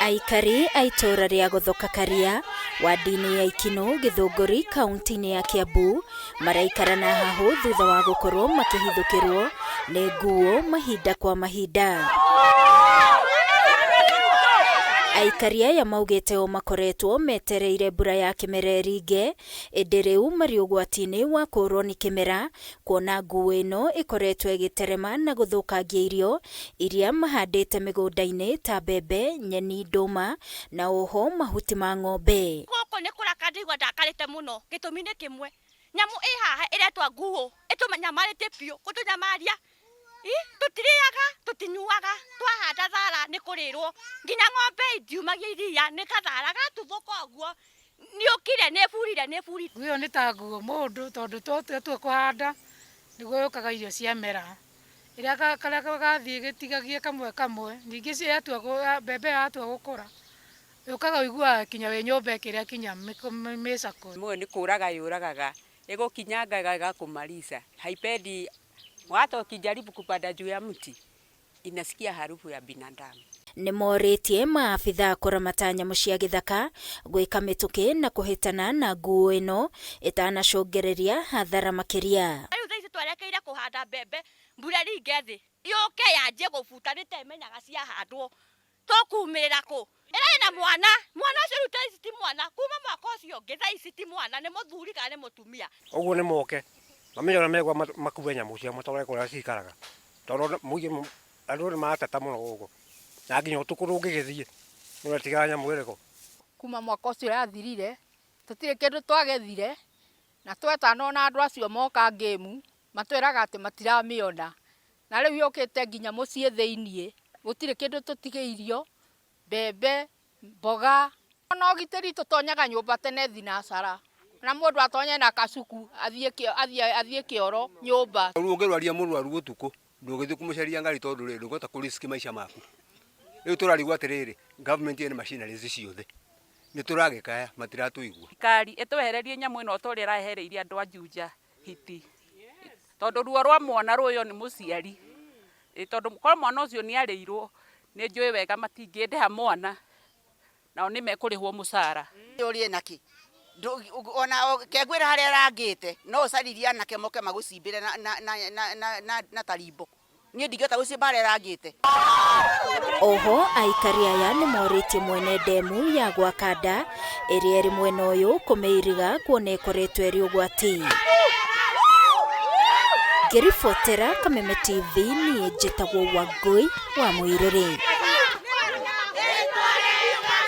Aikari a itura ria Guthuka Karia wadi-ini ya Ikino Githunguri kaunti-ini ya Kiambu maraikarana hahu thutha wa gukorwo makihithukirwo ni nguo mahinda kwa mahinda. Aikari aya maugite o makoretwo metereire mbura ya kimera ringe indi riu mari ugwati-ini wa kurwo ni kimera kuona nguo ino ikoretwo igiterema na guthukangia irio iria mahandite migunda-ini ta mbembe, nyeni, nduma na oho mahuti ma ng'ombe. Guku ni kuraka ndigwa ndakarite muno gitumi ni kimwe nyamu ihaha iretwa nguo itunyamarite piu gutunyamaria tutiriaga tutinyuaga twahanda thara ni kurirwo nginya ng'ombe idiumagia iria ni kathara gatuthuka uguo ni ukire ni burire guo ni ta nguo mundu tondu tu kuhanda niguo yukaga irio cia mera iria karia gathie gitigagie kamwe ningi cia yatua mbembe yatua gukura yukaga uigua kinya we nyombe kiria kinya micako mwe ni kuraga yuragaga igukinyangaga gakumarisa haipendi watu wakijaribu kupanda juu ya mti inasikia harufu ya binadamu. Ni moritie maabitha kuramata nyamu cia githaka gwika mituki na kuhitana na nguo ino itanacungereria hathara makiria. Riu thaici twerekeire kuhanda mbembe mbura ringe thi yuke yanjie gubuta nitemenyaga cia handwo tukumirira ku ina mwana ucio ruta ici ti mwana kuma mwaka ucio ungi thaici ti mwana ni muthuri kana ni mutumia uguo ni moke mamenyana megwa makuwe nyamu cia mutore kuria cikaraga tondu mugi andu ni matata muno gugu na nginya utukuru ngigithie ni tiga nyamu iriko kuma mwaka ucio rathirire tutire kindu twagethire na twetana na andu acio moka ngemu matwiraga ati matiramiona na riu yukite nginya mucie thiinie gutire kindu tutigeirio mbembe mboga no giteri tutonyaga nyumba tene thinasara na mundu atonya na kacuku athie kioro nyumba riu ngirwaria murwaru utuku ndugithie kumuceria ngari tondu ri ndugota kuriski maisha maku riu turarigwa atiriri government ine machineries ciothe ni turagikaya matiratuigua Kari itwehererie nyamu ino tori rahereirie andu a Juja hiti tondu ruo rwa mwana ruyo ni muciari tondu kwa mwana ucio ni areirwo ni njui wega matingindeha mwana nao ni mekurihwo mucara urie naki ona kegwira haria rangite no ucariria nake moke magucimbire na tarimbo ni ndigeta gucimba haria rangite. Oho aikari aya ni moritie mwene demu ya gwakanda iria iri mwena uyu kumeiriga kuona ikoretwo iri ugwati. Ngiribotera Kameme TV ni njitagwo Wangui wa Muiruri.